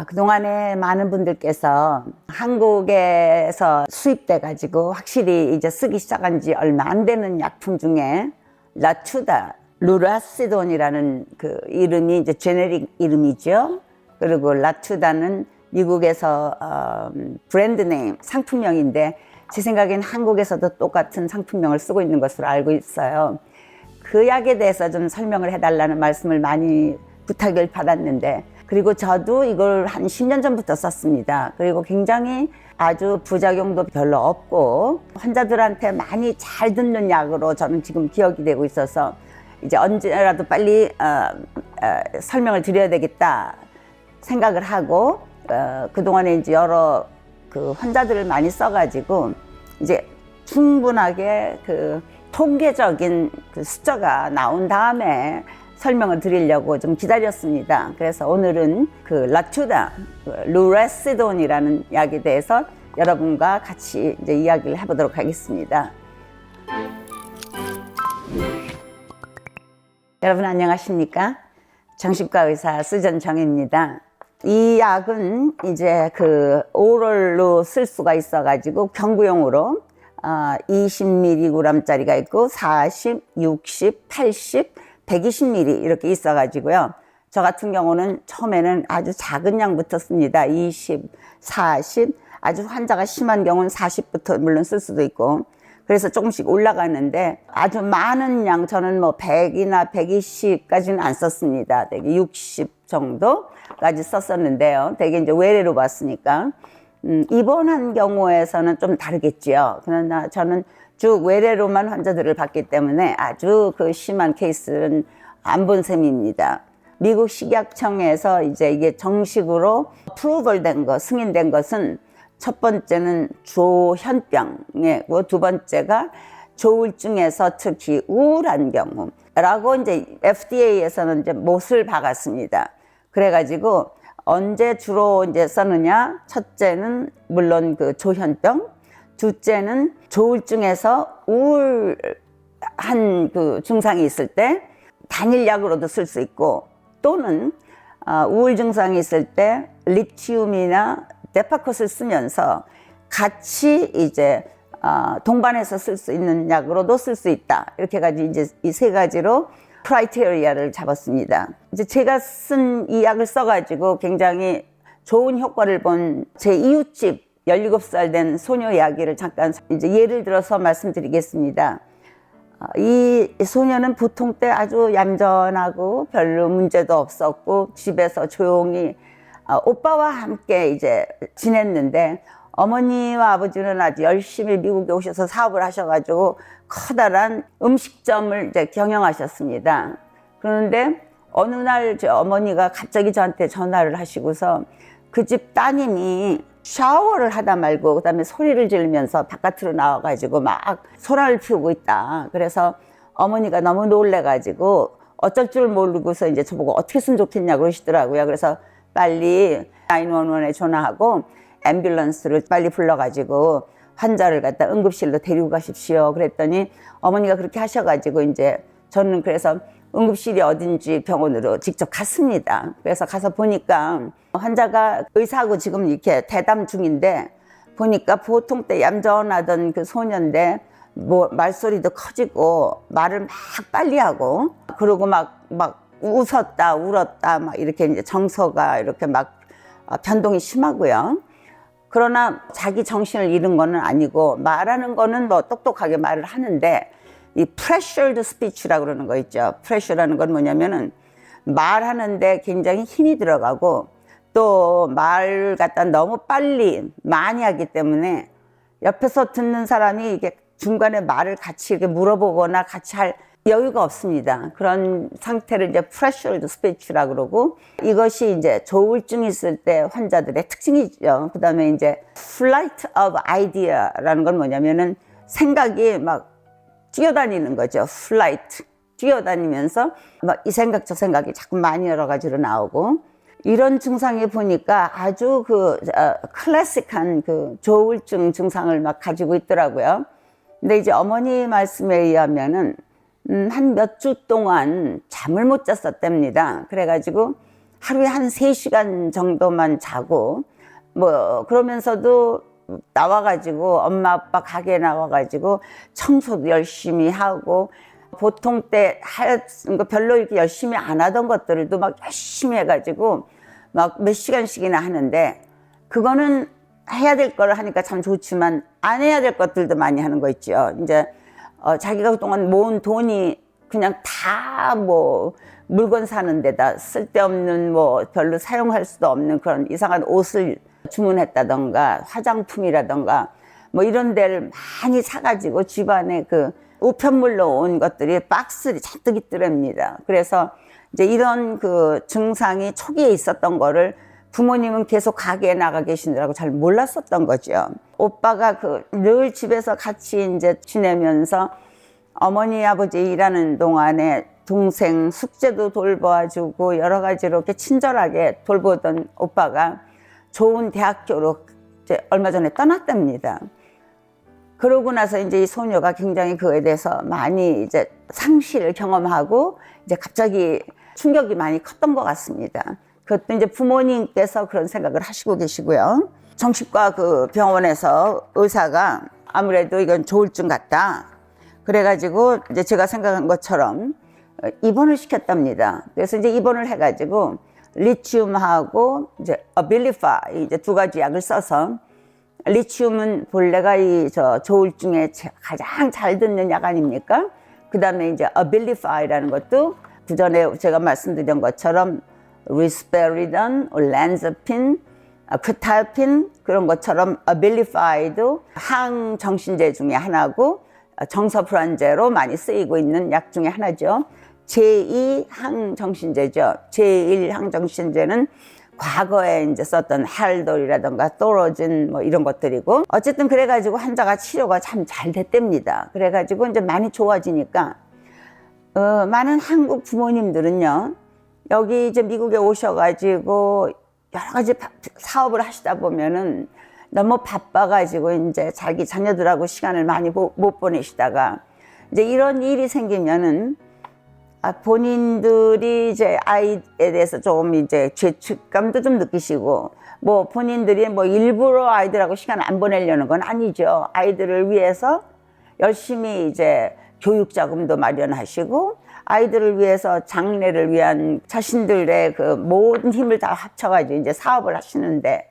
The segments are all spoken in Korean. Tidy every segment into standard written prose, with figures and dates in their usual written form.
그동안에 많은 분들께서 한국에서 수입돼 가지고 확실히 이제 쓰기 시작한 지 얼마 안 되는 약품 중에 라투다, 루라시돈이라는 그 이름이 이제 제네릭 이름이죠. 그리고 라투다는 미국에서 브랜드 네임, 상품명인데 제 생각엔 한국에서도 똑같은 상품명을 쓰고 있는 것으로 알고 있어요. 그 약에 대해서 좀 설명을 해달라는 말씀을 많이 부탁을 받았는데, 그리고 저도 이걸 한 10년 전부터 썼습니다. 그리고 굉장히 아주 부작용도 별로 없고 환자들한테 많이 잘 듣는 약으로 저는 지금 기억이 되고 있어서 이제 언제라도 빨리 설명을 드려야 되겠다 생각을 하고 그동안에 이제 여러 그 환자들을 많이 써가지고 이제 충분하게 그 통계적인 그 숫자가 나온 다음에 설명을 드리려고 좀 기다렸습니다. 그래서 오늘은 그 라투다, 루라시돈이라는 약에 대해서 여러분과 같이 이제 이야기를 해보도록 하겠습니다. 여러분 안녕하십니까? 정신과 의사 수전 정입니다. 이 약은 이제 그 오럴로 쓸 수가 있어가지고 경구용으로 20mg짜리가 있고 40, 60, 80, 120ml 이렇게 있어가지고요. 저 같은 경우는 처음에는 아주 작은 양부터 씁니다. 20, 40, 아주 환자가 심한 경우는 40부터 물론 쓸 수도 있고, 그래서 조금씩 올라가는데 아주 많은 양, 저는 뭐 100이나 120까지는 안 썼습니다. 되게 60 정도까지 썼었는데요. 되게 이제 외래로 봤으니까. 입원한 경우에서는 좀 다르겠지요. 그러나 저는 쭉 외래로만 환자들을 봤기 때문에 아주 그 심한 케이스는 안 본 셈입니다. 미국 식약청에서 이제 이게 정식으로 프루벌 된 거, 승인된 것은 첫 번째는 조현병이고 두 번째가 조울증에서 특히 우울한 경우라고 이제 FDA에서는 이제 못을 박았습니다. 그래가지고 언제 주로 이제 썼느냐? 첫째는 물론 그 조현병, 둘째는 조울증에서 우울한 그 증상이 있을 때 단일약으로도 쓸 수 있고, 또는 우울 증상이 있을 때 리튬이나 데파컷을 쓰면서 같이 이제 동반해서 쓸 수 있는 약으로도 쓸 수 있다. 이렇게 가지고 이제 이 세 가지로 크라이테리아를 잡았습니다. 이제 제가 쓴 이 약을 써가지고 굉장히 좋은 효과를 본 제 이웃집 17살 된 소녀 이야기를 잠깐 이제 예를 들어서 말씀드리겠습니다. 이 소녀는 보통 때 아주 얌전하고 별로 문제도 없었고 집에서 조용히 오빠와 함께 이제 지냈는데, 어머니와 아버지는 아주 열심히 미국에 오셔서 사업을 하셔가지고 커다란 음식점을 이제 경영하셨습니다. 그런데 어느 날 저 어머니가 갑자기 저한테 전화를 하시고서 그 집 따님이 샤워를 하다 말고 그다음에 소리를 지르면서 바깥으로 나와가지고 막 소란을 피우고 있다. 그래서 어머니가 너무 놀래가지고 어쩔 줄 모르고서 이제 저보고 어떻게 했으면 좋겠냐 그러시더라고요. 그래서 빨리 911에 전화하고 앰뷸런스를 빨리 불러가지고 환자를 갖다 응급실로 데리고 가십시오. 그랬더니 어머니가 그렇게 하셔가지고 이제 저는 그래서 응급실이 어딘지 병원으로 직접 갔습니다. 그래서 가서 보니까 환자가 의사하고 지금 이렇게 대담 중인데, 보니까 보통 때 얌전하던 그 소년인데 뭐 말소리도 커지고 말을 막 빨리 하고, 그리고 막 웃었다 울었다 막 이렇게 이제 정서가 이렇게 막 변동이 심하고요. 그러나 자기 정신을 잃은 거는 아니고 말하는 거는 뭐 똑똑하게 말을 하는데, 이 pressured speech라고 그러는 거 있죠. pressure라는 건 뭐냐면은 말하는데 굉장히 힘이 들어가고, 또 말 갖다 너무 빨리 많이 하기 때문에 옆에서 듣는 사람이 이게 중간에 말을 같이 이렇게 물어보거나 같이 할 여유가 없습니다. 그런 상태를 이제 pressured speech라고 그러고, 이것이 이제 조울증이 있을 때 환자들의 특징이죠. 그 다음에 이제 flight of idea라는 건 뭐냐면은 생각이 막 뛰어다니는 거죠. flight, 뛰어다니면서 막 이 생각 저 생각이 자꾸 많이 여러 가지로 나오고, 이런 증상이 보니까 아주 그 클래식한 그 조울증 증상을 막 가지고 있더라고요. 근데 이제 어머니 말씀에 의하면은 한 몇 주 동안 잠을 못 잤었답니다. 그래가지고 하루에 한 3시간 정도만 자고 뭐 그러면서도 나와가지고 엄마 아빠 가게 나와가지고 청소도 열심히 하고 보통 때 하는 거 별로 이렇게 열심히 안 하던 것들도 막 열심히 해가지고 막 몇 시간씩이나 하는데 그거는 해야 될 걸 하니까 참 좋지만 안 해야 될 것들도 많이 하는 거 있죠. 이제 자기가 그동안 모은 돈이 그냥 다 뭐 물건 사는 데다 쓸데없는 뭐 별로 사용할 수도 없는 그런 이상한 옷을 주문했다던가 화장품이라던가 뭐 이런 데를 많이 사가지고 집안에 그 우편물로 온 것들이 박스를 잔뜩 있더랍니다. 그래서 이제 이런 그 증상이 초기에 있었던 거를 부모님은 계속 가게에 나가 계시느라고 잘 몰랐었던 거죠. 오빠가 그 늘 집에서 같이 이제 지내면서 어머니 아버지 일하는 동안에 동생 숙제도 돌봐주고 여러 가지로 이렇게 친절하게 돌보던 오빠가 좋은 대학교로 이제 얼마 전에 떠났답니다. 그러고 나서 이제 이 소녀가 굉장히 그에 대해서 많이 이제 상실을 경험하고 이제 갑자기 충격이 많이 컸던 것 같습니다. 그것도 이제 부모님께서 그런 생각을 하시고 계시고요. 정신과 그 병원에서 의사가 아무래도 이건 조울증 같다. 그래가지고 이제 제가 생각한 것처럼 입원을 시켰답니다. 그래서 이제 입원을 해가지고 리튬하고 이제 어빌리파이 이제 두 가지 약을 써서 리튬은 본래가 이 조울증에 가장 잘 듣는 약 아닙니까? 그 다음에 이제 어빌리파이라는 것도 그 전에 제가 말씀드린 것처럼 리스페리던, 란자핀, 크탈핀 그런 것처럼 어빌리파이도 항정신제 중에 하나고 정서불안제로 많이 쓰이고 있는 약 중에 하나죠. 제2 항정신제죠. 제1 항정신제는 과거에 이제 썼던 할돌이라던가 또로진 뭐 이런 것들이고 어쨌든 그래가지고 환자가 치료가 참 잘 됐답니다. 그래가지고 이제 많이 좋아지니까 많은 한국 부모님들은요 여기 이제 미국에 오셔가지고 여러 가지 사업을 하시다 보면은 너무 바빠가지고 이제 자기 자녀들하고 시간을 많이 못 보내시다가 이제 이런 일이 생기면은 본인들이 이제 아이에 대해서 좀 이제 죄책감도 좀 느끼시고 뭐 본인들이 뭐 일부러 아이들하고 시간 안 보내려는 건 아니죠. 아이들을 위해서 열심히 이제 교육 자금도 마련하시고 아이들을 위해서 장래를 위한 자신들의 그 모든 힘을 다 합쳐가지고 이제 사업을 하시는데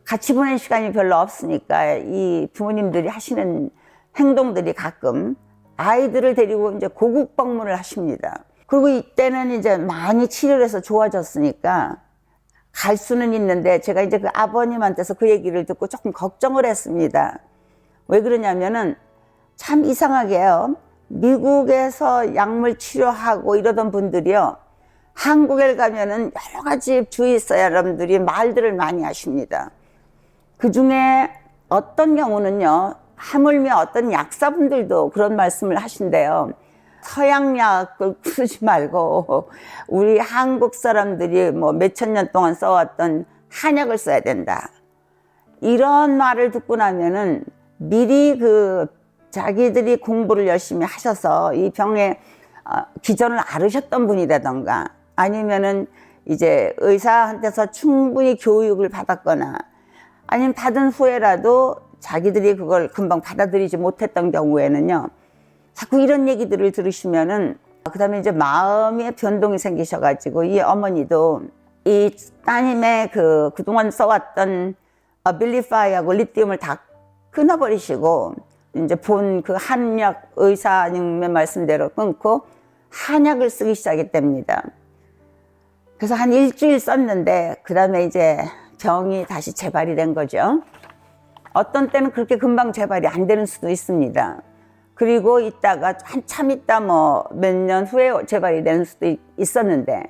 같이 보낸 시간이 별로 없으니까 이 부모님들이 하시는 행동들이 가끔 아이들을 데리고 이제 고국 방문을 하십니다. 그리고 이때는 이제 많이 치료를 해서 좋아졌으니까 갈 수는 있는데 제가 이제 그 아버님한테서 그 얘기를 듣고 조금 걱정을 했습니다. 왜 그러냐면은 참 이상하게요. 미국에서 약물 치료하고 이러던 분들이요. 한국에 가면은 여러 가지 주위 사람들이 말들을 많이 하십니다. 그 중에 어떤 경우는요. 하물며 어떤 약사분들도 그런 말씀을 하신대요. 서양약을 쓰지 말고 우리 한국 사람들이 뭐 몇천 년 동안 써왔던 한약을 써야 된다. 이런 말을 듣고 나면은 미리 그 자기들이 공부를 열심히 하셔서 이 병의 기전을 앓으셨던 분이라던가 아니면은 이제 의사한테서 충분히 교육을 받았거나 아니면 받은 후에라도 자기들이 그걸 금방 받아들이지 못했던 경우에는요. 자꾸 이런 얘기들을 들으시면은 그 다음에 이제 마음의 변동이 생기셔가지고 이 어머니도 이 따님의 그동안 써왔던 어빌리파이하고 리튬을 다 끊어버리시고 이제 본 그 한약 의사님의 말씀대로 끊고 한약을 쓰기 시작했답니다. 그래서 한 일주일 썼는데 그 다음에 이제 병이 다시 재발이 된 거죠. 어떤 때는 그렇게 금방 재발이 안 되는 수도 있습니다. 그리고 있다가 한참 있다 뭐 몇 년 후에 재발이 되는 수도 있었는데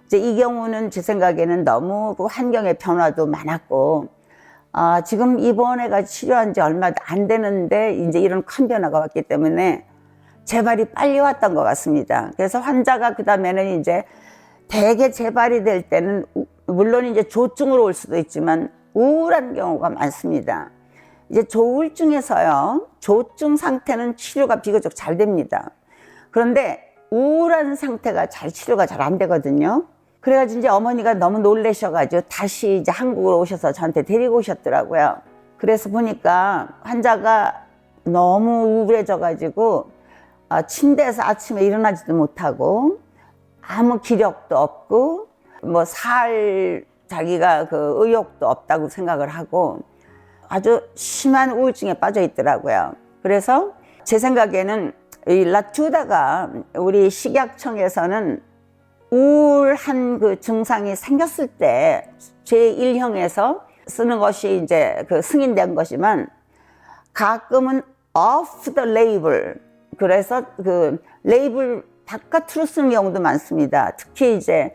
이제 이 경우는 제 생각에는 너무 그 환경의 변화도 많았고 지금 입원해가 치료한 지 얼마 안 되는데 이제 이런 큰 변화가 왔기 때문에 재발이 빨리 왔던 것 같습니다. 그래서 환자가 그 다음에는 이제 대개 재발이 될 때는 물론 이제 조증으로 올 수도 있지만 우울한 경우가 많습니다. 이제 조울증에서요, 조증 상태는 치료가 비교적 잘 됩니다. 그런데 우울한 상태가 치료가 잘 안 되거든요. 그래가지고 이제 어머니가 너무 놀라셔가지고 다시 이제 한국으로 오셔서 저한테 데리고 오셨더라고요. 그래서 보니까 환자가 너무 우울해져가지고 침대에서 아침에 일어나지도 못하고 아무 기력도 없고 뭐 살 자기가 그 의욕도 없다고 생각을 하고 아주 심한 우울증에 빠져 있더라고요. 그래서 제 생각에는 이 라투다가 우리 식약청에서는 우울한 그 증상이 생겼을 때 제1형에서 쓰는 것이 이제 그 승인된 것이지만 가끔은 off the label, 그래서 그 레이블 바깥으로 쓰는 경우도 많습니다. 특히 이제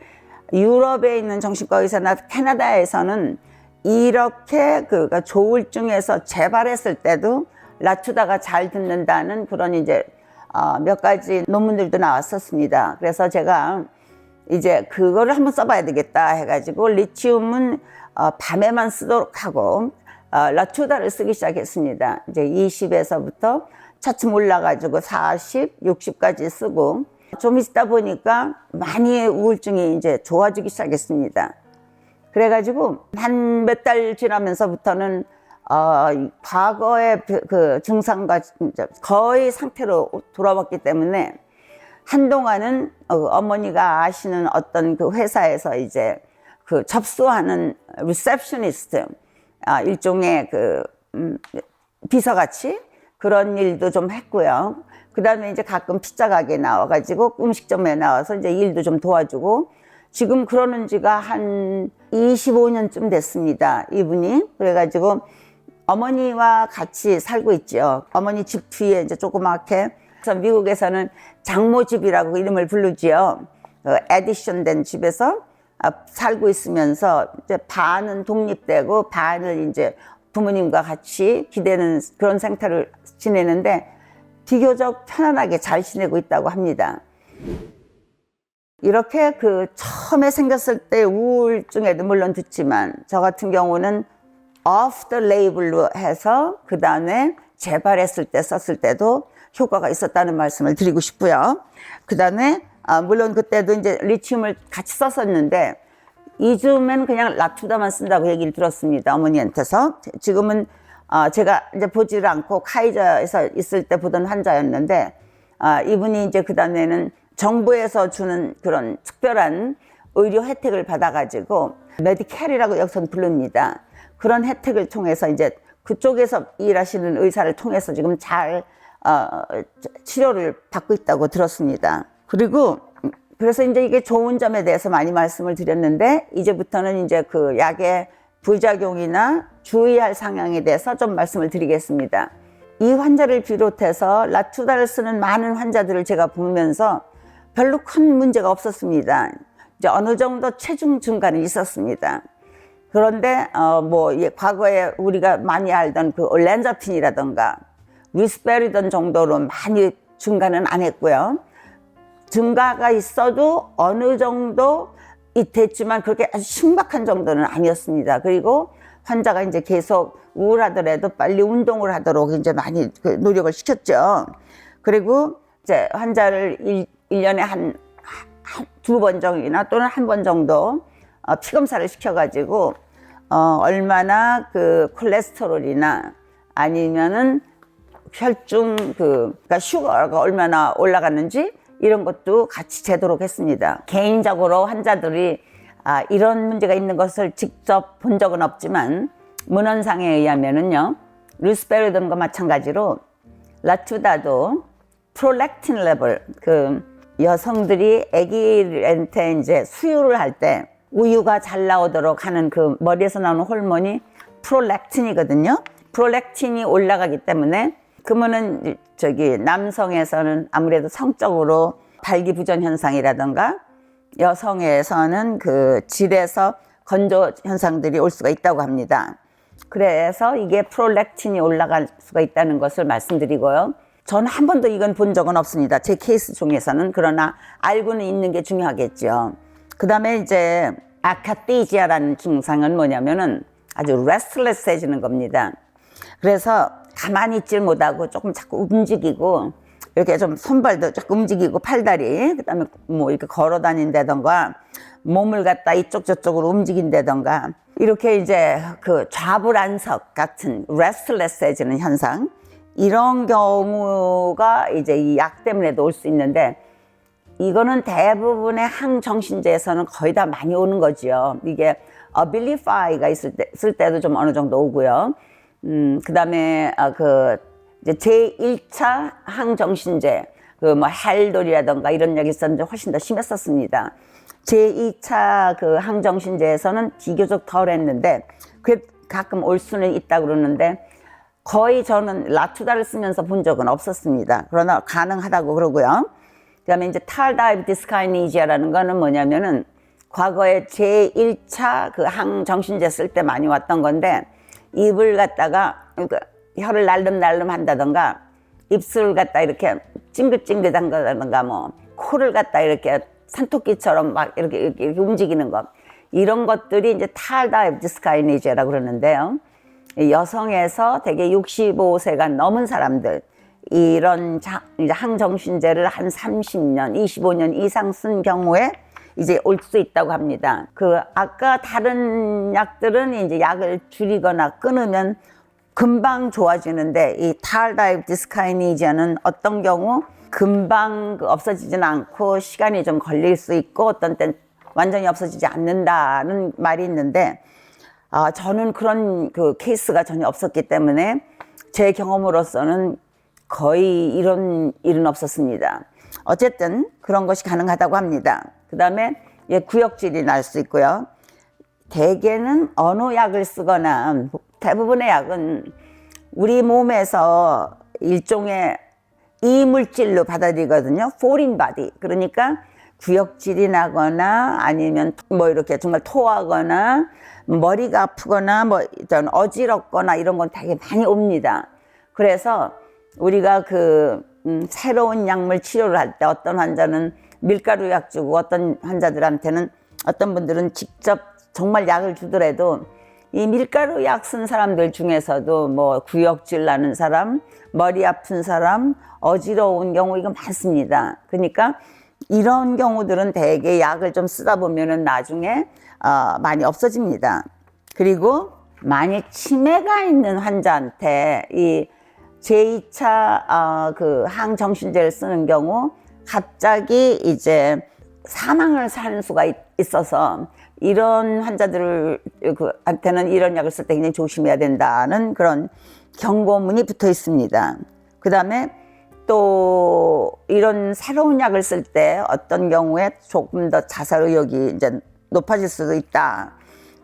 유럽에 있는 정신과 의사나 캐나다에서는 이렇게 그가 조울증에서 재발했을 때도 라투다가 잘 듣는다는 그런 이제 몇 가지 논문들도 나왔었습니다. 그래서 제가 이제 그거를 한번 써봐야 되겠다 해가지고 리치움은 밤에만 쓰도록 하고 라투다를 쓰기 시작했습니다. 이제 20에서부터 차츰 올라가지고 40, 60까지 쓰고 좀 있다 보니까 많이 우울증이 이제 좋아지기 시작했습니다. 그래가지고 한 몇 달 지나면서부터는 과거의 그 증상과 거의 상태로 돌아왔기 때문에 한동안은 어머니가 아시는 어떤 그 회사에서 이제 그 접수하는 리셉셔니스트, 일종의 그 비서같이 그런 일도 좀 했고요. 그 다음에 이제 가끔 피자 가게에 나와가지고 음식점에 나와서 이제 일도 좀 도와주고 지금 그러는 지가 한 25년쯤 됐습니다. 이분이. 그래가지고 어머니와 같이 살고 있죠. 어머니 집 뒤에 이제 조그맣게. 그래서 미국에서는 장모집이라고 이름을 부르지요. 에디션 된 집에서 살고 있으면서 이제 반은 독립되고 반을 이제 부모님과 같이 기대는 그런 생태를 지내는데 비교적 편안하게 잘 지내고 있다고 합니다. 이렇게 그 처음에 생겼을 때 우울증에도 물론 듣지만 저 같은 경우는 off the label로 해서 그 다음에 재발했을 때 썼을 때도 효과가 있었다는 말씀을 드리고 싶고요. 그 다음에 물론 그때도 이제 리튬을 같이 썼었는데 2주면 그냥 라투다만 쓴다고 얘기를 들었습니다. 어머니한테서. 지금은 제가 이제 보지를 않고 카이저에서 있을 때 보던 환자였는데 이분이 이제 그 다음에는 정부에서 주는 그런 특별한 의료 혜택을 받아가지고 메디케어라고 여기서는 부릅니다. 그런 혜택을 통해서 이제 그쪽에서 일하시는 의사를 통해서 지금 잘 치료를 받고 있다고 들었습니다. 그리고 그래서 이제 이게 좋은 점에 대해서 많이 말씀을 드렸는데 이제부터는 이제 그 약의 부작용이나 주의할 상황에 대해서 좀 말씀을 드리겠습니다. 이 환자를 비롯해서 라투다를 쓰는 많은 환자들을 제가 보면서 별로 큰 문제가 없었습니다. 이제 어느 정도 체중 증가는 있었습니다. 그런데 과거에 우리가 많이 알던 그 올란자핀이라던가 리스페리던 정도로 많이 증가는 안 했고요. 증가가 있어도 어느 정도 됐지만 그렇게 아주 심각한 정도는 아니었습니다. 그리고 환자가 이제 계속 우울하더라도 빨리 운동을 하도록 이제 많이 노력을 시켰죠. 그리고 이제 환자를 1년에 한 2번 정도나 또는 한 번 정도 피검사를 시켜가지고 얼마나 그 콜레스테롤이나 아니면은 혈중 그러니까 슈거가 얼마나 올라갔는지 이런 것도 같이 재도록 했습니다. 개인적으로 환자들이 이런 문제가 있는 것을 직접 본 적은 없지만 문헌상에 의하면은요, 루스페리돈과 마찬가지로 라투다도 프롤렉틴 레벨, 그 여성들이 아기한테 이제 수유를 할 때 우유가 잘 나오도록 하는 그 머리에서 나오는 호르몬이 프롤렉틴이거든요. 프롤렉틴이 올라가기 때문에 그러면은 남성에서는 아무래도 성적으로 발기부전 현상이라던가 여성에서는 그 질에서 건조 현상들이 올 수가 있다고 합니다. 그래서 이게 프롤렉틴이 올라갈 수가 있다는 것을 말씀드리고요. 저는 한 번도 이건 본 적은 없습니다. 제 케이스 중에서는. 그러나 알고는 있는 게 중요하겠죠. 그 다음에 이제 아카테이지아라는 증상은 뭐냐면은 아주 레스트레스해지는 겁니다. 그래서 가만히 있질 못하고 조금 자꾸 움직이고 이렇게 좀 손발도 자꾸 움직이고 팔다리, 그 다음에 뭐 이렇게 걸어 다닌다던가 몸을 갖다 이쪽 저쪽으로 움직인다던가 이렇게 이제 그 좌불안석 같은 restless해지는 현상 이런 경우가 이제 이 약 때문에도 올 수 있는데 이거는 대부분의 항정신제에서는 거의 다 많이 오는 거지요. 이게 Abilify가 있을 때도 좀 어느 정도 오고요. 그 다음에 그 이제 제1차 항정신제 그 뭐 헬돌이라던가 이런 약이 있었는데 훨씬 더 심했었습니다. 제2차 그 항정신제에서는 비교적 덜 했는데 그 가끔 올 수는 있다 그러는데 거의 저는 라투다를 쓰면서 본 적은 없었습니다. 그러나 가능하다고 그러고요. 그 다음에 이제 탈다이브 디스카이니지아라는 거는 뭐냐면은 과거에 제1차 그 항정신제 쓸 때 많이 왔던 건데 입을 갖다가 혀를 날름날름 한다던가 입술을 갖다 이렇게 찡긋찡긋한 거라던가 뭐 코를 갖다 이렇게 산토끼처럼 막 이렇게 움직이는 것 이런 것들이 이제 탈다이브 디스카이니지아라고 그러는데요. 여성에서 대개 65세가 넘은 사람들 이런 이제 항정신제를 한 30년, 25년 이상 쓴 경우에 이제 올 수 있다고 합니다. 그 아까 다른 약들은 이제 약을 줄이거나 끊으면 금방 좋아지는데 이 탈다이브 디스카이니지아는 어떤 경우 금방 없어지진 않고 시간이 좀 걸릴 수 있고 어떤 땐 완전히 없어지지 않는다는 말이 있는데 저는 그런 그 케이스가 전혀 없었기 때문에 제 경험으로서는 거의 이런 일은 없었습니다. 어쨌든 그런 것이 가능하다고 합니다. 그 다음에 구역질이 날 수 있고요. 대개는 어느 약을 쓰거나 대부분의 약은 우리 몸에서 일종의 이물질로 받아들이거든요. foreign body. 그러니까 구역질이 나거나 아니면 뭐 이렇게 정말 토하거나 머리가 아프거나 뭐 일단 어지럽거나 이런 건 되게 많이 옵니다. 그래서 우리가 그 새로운 약물 치료를 할 때 어떤 환자는 밀가루 약 주고 어떤 환자들한테는 어떤 분들은 직접 정말 약을 주더라도 이 밀가루 약 쓴 사람들 중에서도 뭐 구역질 나는 사람, 머리 아픈 사람, 어지러운 경우 이거 많습니다. 그러니까 이런 경우들은 대개 약을 좀 쓰다 보면은 나중에 많이 없어집니다. 그리고 만약 치매가 있는 환자한테 이 제2차 그 항정신제를 쓰는 경우 갑자기 이제 사망을 하는 수가 있어서 이런 환자들한테는 이런 약을 쓸 때 굉장히 조심해야 된다는 그런 경고문이 붙어 있습니다. 그 다음에 또 이런 새로운 약을 쓸 때 어떤 경우에 조금 더 자살 의혹이 이제 높아질 수도 있다.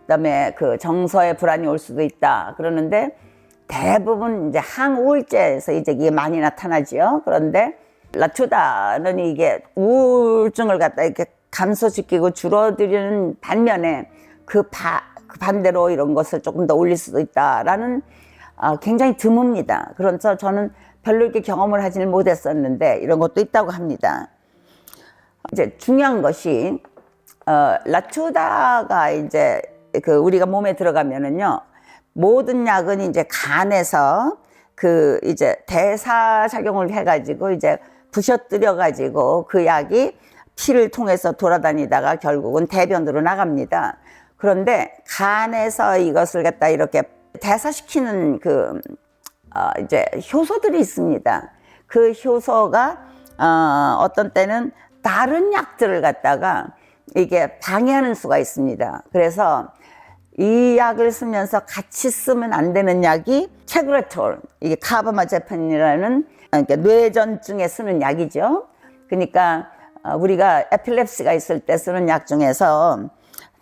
그 다음에 그 정서에 불안이 올 수도 있다. 그러는데 대부분 이제 항우울제에서 이제 이게 많이 나타나지요. 그런데 라투다는 이게 우울증을 갖다 이렇게 감소시키고 줄어들이는 반면에 그 반대로 이런 것을 조금 더 올릴 수도 있다라는 굉장히 드뭅니다. 그래서 저는 별로 이렇게 경험을 하지는 못했었는데 이런 것도 있다고 합니다. 이제 중요한 것이 라투다가 이제 그 우리가 몸에 들어가면은요 모든 약은 이제 간에서 그 이제 대사작용을 해가지고 이제 부셔뜨려가지고 그 약이 피를 통해서 돌아다니다가 결국은 대변으로 나갑니다. 그런데 간에서 이것을 갖다 이렇게 대사시키는 그 이제 효소들이 있습니다. 그 효소가 어떤 때는 다른 약들을 갖다가 이게 방해하는 수가 있습니다. 그래서 이 약을 쓰면서 같이 쓰면 안 되는 약이 체그레톨, 이게 카바마제펜이라는 그러니까 뇌전증에 쓰는 약이죠. 그러니까 우리가 에필랩시가 있을 때 쓰는 약 중에서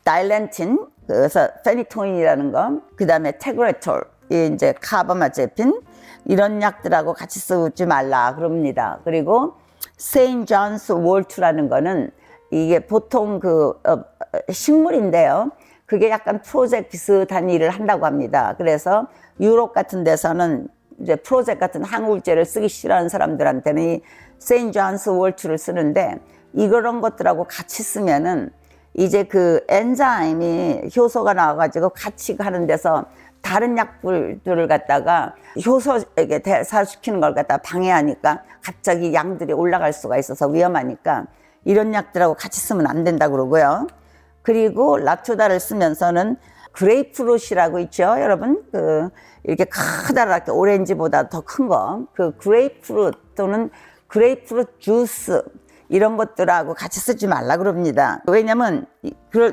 다일렌틴, 그래서 페니토인이라는 거, 그 다음에 테그레톨, 이제 카바마제핀 이런 약들하고 같이 쓰지 말라 그럽니다. 그리고 세인 존스 월트라는 거는 이게 보통 그 식물인데요. 그게 약간 프로젝트 비슷한 일을 한다고 합니다. 그래서 유럽 같은 데서는 이제 프로젝트 같은 항우울제를 쓰기 싫어하는 사람들한테는 이 세인 존스 월트를 쓰는데 이런 것들하고 같이 쓰면은 이제 그 엔자임이 효소가 나와가지고 같이 가는 데서 다른 약들을 갖다가 효소에게 대사시키는 걸 갖다가 방해하니까 갑자기 양들이 올라갈 수가 있어서 위험하니까 이런 약들하고 같이 쓰면 안 된다 그러고요. 그리고 라투다를 쓰면서는 그레이프루트이라고 있죠, 여러분. 이렇게 커다랗게 오렌지보다 더 큰 거. 그 그레이프루트 또는 그레이프루트 주스 이런 것들하고 같이 쓰지 말라 그럽니다. 왜냐면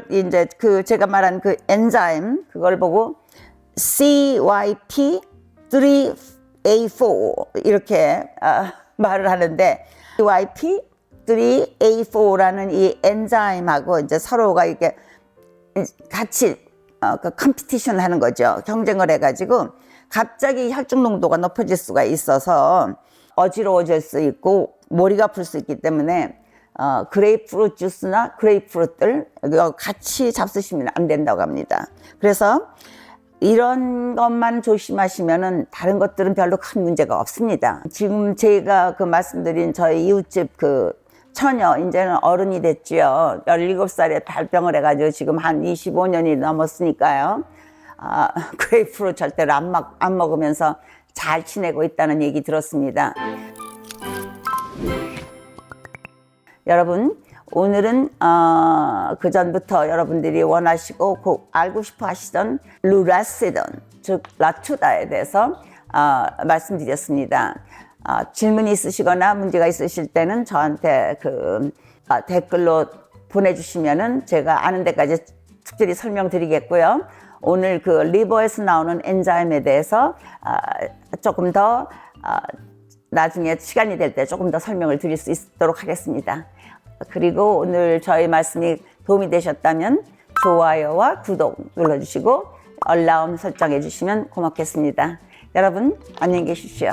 이제 제가 말한 그 엔자임 그걸 보고 CYP3A4 이렇게 말을 하는데 CYP3A4라는 이 엔자임하고 이제 서로가 이렇게 같이 그 컴피티션 하는 거죠. 경쟁을 해가지고 갑자기 혈중 농도가 높아질 수가 있어서 어지러워질 수 있고 머리가 아플 수 있기 때문에 그레이프루트 주스나 그레이프루트를 같이 잡수시면 안 된다고 합니다. 그래서 이런 것만 조심하시면은 다른 것들은 별로 큰 문제가 없습니다. 지금 제가 말씀드린 저희 이웃집 처녀, 이제는 어른이 됐지요. 17살에 발병을 해가지고 지금 한 25년이 넘었으니까요. 그레이프루트 절대로 안 먹으면서 잘 지내고 있다는 얘기 들었습니다. 여러분, 오늘은 그 전부터 여러분들이 원하시고 꼭 알고 싶어 하시던 루라시돈, 즉 라투다에 대해서 말씀드렸습니다. 질문이 있으시거나 문제가 있으실 때는 저한테 댓글로 보내주시면은 제가 아는 데까지 특별히 설명드리겠고요. 오늘 리버에서 나오는 엔자임에 대해서 조금 더 나중에 시간이 될 때 조금 더 설명을 드릴 수 있도록 하겠습니다. 그리고 오늘 저희 말씀이 도움이 되셨다면 좋아요와 구독 눌러주시고 알람 설정해 주시면 고맙겠습니다. 여러분 안녕히 계십시오.